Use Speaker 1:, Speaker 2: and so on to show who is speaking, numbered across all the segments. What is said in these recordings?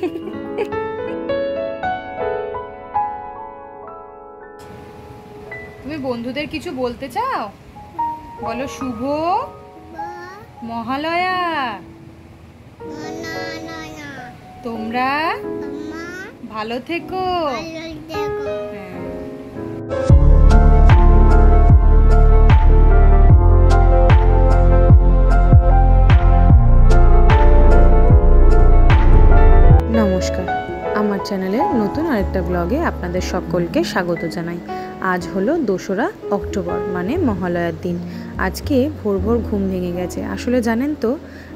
Speaker 1: তুমি বন্ধুদের কিছু বলতে চাও? বলো শুভ মহালয়া। তোমরা ভালো থেকো।
Speaker 2: নমস্কার, আমার চ্যানেলের নতুন আরেকটা ব্লগে আপনাদের সকলকে স্বাগত জানাই। আজ হলো 2রা অক্টোবর, মানে মহালয়ার দিন। আজকে ভোর ভোর ঘুম ভেঙে গেছে। আসলে জানেন তো,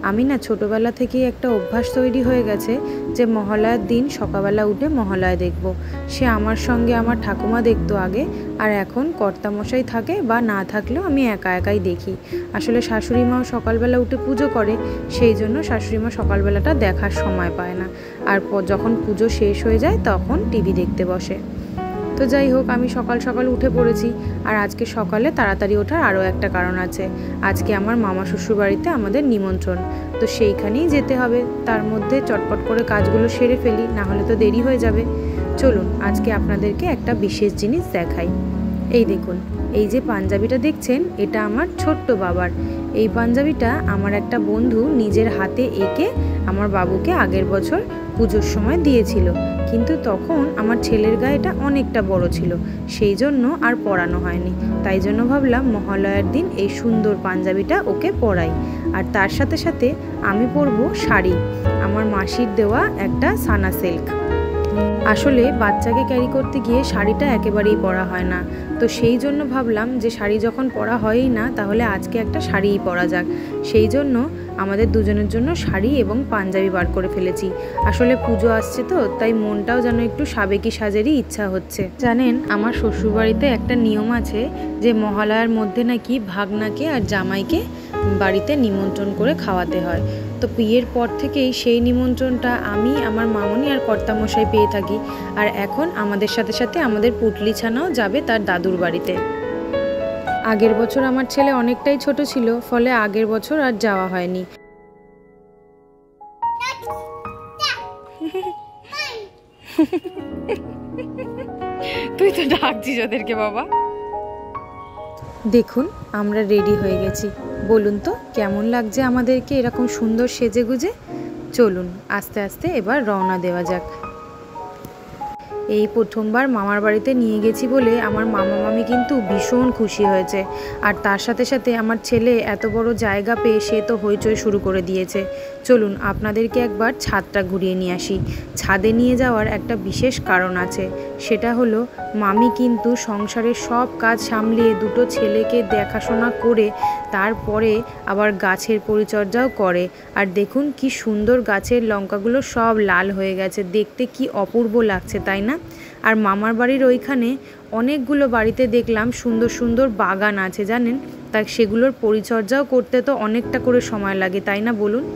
Speaker 2: আমি না ছোটোবেলা থেকেই একটা অভ্যাস তৈরি হয়ে গেছে যে মহালয়ার দিন সকালবেলা উঠে মহালয়া দেখব। সে আমার সঙ্গে আমার ঠাকুমা দেখতো আগে, আর এখন কর্তামশাই থাকে বা না থাকলেও আমি একা একাই দেখি। আসলে শাশুড়ি মাও সকালবেলা উঠে পুজো করে, সেই জন্য শাশুড়ি মা সকালবেলাটা দেখার সময় পায় না। আর যখন পুজো শেষ হয়ে যায় তখন টিভি দেখতে বসে। তো যাই হোক, আমি সকাল সকাল উঠে পড়েছি। আর আজকে সকালে তাড়াতাড়ি ওঠার আরও একটা কারণ আছে। আজকে আমার মামা শ্বশুর বাড়িতে আমাদের নিমন্ত্রণ, তো সেইখানেই যেতে হবে। তার মধ্যে চটপট করে কাজগুলো সেরে ফেলি, না হলে তো দেরি হয়ে যাবে। চলুন আজকে আপনাদেরকে একটা বিশেষ জিনিস দেখাই। এই দেখুন, এই যে পাঞ্জাবিটা দেখছেন, এটা আমার ছোট্ট বাবার। এই পাঞ্জাবিটা আমার একটা বন্ধু নিজের হাতে এঁকে আমার বাবুকে আগের বছর পুজোর সময় দিয়েছিল, কিন্তু তখন আমার ছেলের গায়েটা অনেকটা বড় ছিল, সেই জন্য আর পরানো হয়নি। তাই জন্য ভাবলাম মহালয়ার দিন এই সুন্দর পাঞ্জাবিটা ওকে পরাই। আর তার সাথে সাথে আমি পরবো শাড়ি, আমার মাসির দেওয়া একটা সানা সিল্ক। আসলে বাচ্চাকে ক্যারি করতে গিয়ে শাড়িটা একেবারেই পরা হয় না, তো সেই জন্য ভাবলাম যে শাড়ি যখন পরা হয়ই না, তাহলে আজকে একটা শাড়িই পরা যাক। সেই জন্য আমাদের দুজনের জন্য শাড়ি এবং পাঞ্জাবি বার করে ফেলেছি। আসলে পুজো আসছে তো, তাই মনটাও যেন একটু সাবেকি সাজেরই ইচ্ছা হচ্ছে। জানেন, আমার শ্বশুরবাড়িতে একটা নিয়ম আছে যে মহালয়ার মধ্যে নাকি ভাগনাকে আর জামাইকে বাড়িতে নিমন্ত্রণ করে খাওয়াতে হয়। তো বিয়ের পর থেকেই সেই নিমন্ত্রণটা আমি, আমার মামনি আর কর্তামশাই পেয়ে থাকি। আর এখন আমাদের সাথে সাথে আমাদের পুটলি ছানাও যাবে তার দাদুর বাড়িতে। আগের বছর আমার ছেলে অনেকটাই ছোট ছিল, ফলে আগের বছর আর যাওয়া হয়নি।
Speaker 1: তুই তো ডাকছিস ওদেরকে বাবা।
Speaker 2: দেখুন, আমরা রেডি হয়ে গেছি। বলুন তো কেমন লাগছে আমাদেরকে এরকম সুন্দর সেজে গুজে? চলুন আস্তে আস্তে এবার রওনা দেওয়া যাক। এই প্রথমবার মামার বাড়িতে নিয়ে গেছি বলে আমার মামা মামি কিন্তু ভীষণ খুশি হয়েছে। আর তার সাথে সাথে আমার ছেলে এত বড় জায়গা পেয়ে সে তো হইচই শুরু করে দিয়েছে। চলুন আপনাদেরকে একবার ছাদটা ঘুরিয়ে নিয়ে আসি। ছাদে নিয়ে যাওয়ার একটা বিশেষ কারণ আছে, সেটা হলো মামি কিন্তু সংসারের সব কাজ সামলিয়ে দুটো ছেলেকে দেখাশোনা করে তারপরে আবার গাছের পরিচর্যাও করে। আর দেখুন কি সুন্দর গাছের লঙ্কাগুলো সব লাল হয়ে গেছে, দেখতে কি অপূর্ব লাগছে, তাই না? আর মামার বাড়ির ওইখানে অনেকগুলো বাড়িতে দেখলাম সুন্দর সুন্দর বাগান আছে, জানেন, তা সেগুলোর পরিচর্যাও করতে তো অনেকটা করে সময় লাগে, তাই না বলুন?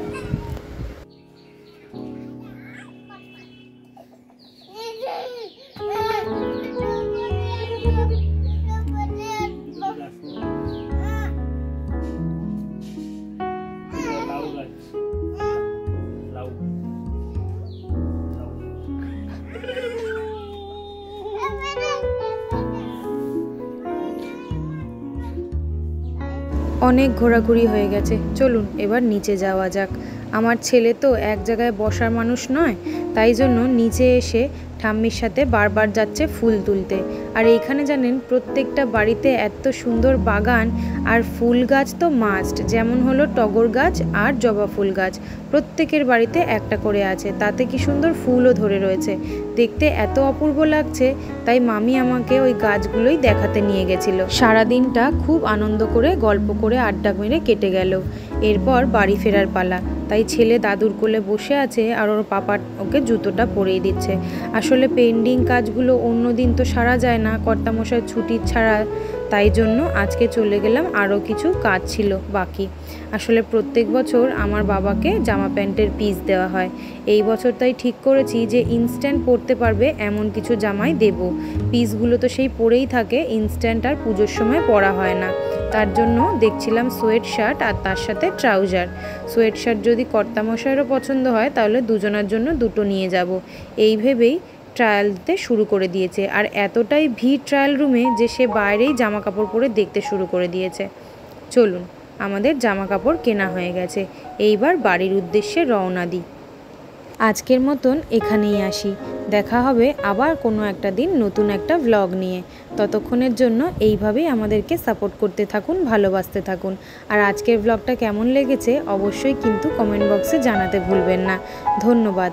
Speaker 2: অনেক ঘোরাঘুরি হয়ে গেছে, চলুন এবার নিচে যাওয়া যাক। আমার ছেলে তো এক জায়গায় বসার মানুষ নয়, তাই জন্য নিচে এসে ঠাম্মির সাথে বারবার যাচ্ছে ফুল তুলতে। আর এইখানে জানেন, প্রত্যেকটা বাড়িতে এত সুন্দর বাগান, আর ফুল গাছ তো মাস্ট, যেমন হলো টগর গাছ আর জবা ফুল গাছ, প্রত্যেকের বাড়িতে একটা করে আছে। তাতে কি সুন্দর ফুলও ধরে রয়েছে, দেখতে এত অপূর্ব লাগছে। তাই মামি আমাকে ওই গাছগুলোই দেখাতে নিয়ে গেছিল। সারাদিনটা খুব আনন্দ করে গল্প করে আড্ডা মেরে কেটে গেল। এরপর বাড়ি ফেরার পালা, তাই ছেলে দাদুর কোলে বসে আছে আর ওর পাপা ওকে জুতোটা পরিয়ে দিচ্ছে। আসলে পেন্ডিং কাজগুলো অন্য দিন তো সারা যায় না কর্তামশাই ছুটি ছাড়া, তাই জন্য আজকে চলে গেলাম, আরও কিছু কাজ ছিল বাকি। আসলে প্রত্যেক বছর আমার বাবাকে জামা প্যান্টের পিস দেওয়া হয়, এই বছর তাই ঠিক করেছি যে ইনস্ট্যান্ট পরতে পারবে এমন কিছু জামাই দেব। পিসগুলো তো সেই পরেই থাকে, ইনস্ট্যান্ট আর পুজোর সময় পরা হয় না। তার জন্য দেখছিলাম সোয়েট শার্ট আর তার সাথে ট্রাউজার। সোয়েট শার্ট যদি কর্তামশাইয়েরও পছন্দ হয় তাহলে দুজনের জন্য দুটো নিয়ে যাব, এই ভেবেই ট্রায়াল দিতে শুরু করে দিয়েছে। আর এতটাই ভিড় ট্রায়াল রুমে যে সে বাইরেই জামা কাপড় পরে দেখতে শুরু করে দিয়েছে। চলুন, আমাদের জামা কাপড় কেনা হয়ে গেছে, এইবার বাড়ির উদ্দেশ্যে রওনা দিই। আজকের মতন এখানেই আসি, দেখা হবে আবার কোনো একটা দিন নতুন একটা ভ্লগ নিয়ে। ততক্ষণের জন্য এইভাবেই আমাদেরকে সাপোর্ট করতে থাকুন, ভালোবাসতে থাকুন। আর আজকের ভ্লগটা কেমন লেগেছে অবশ্যই কিন্তু কমেন্ট বক্সে জানাতে ভুলবেন না। ধন্যবাদ।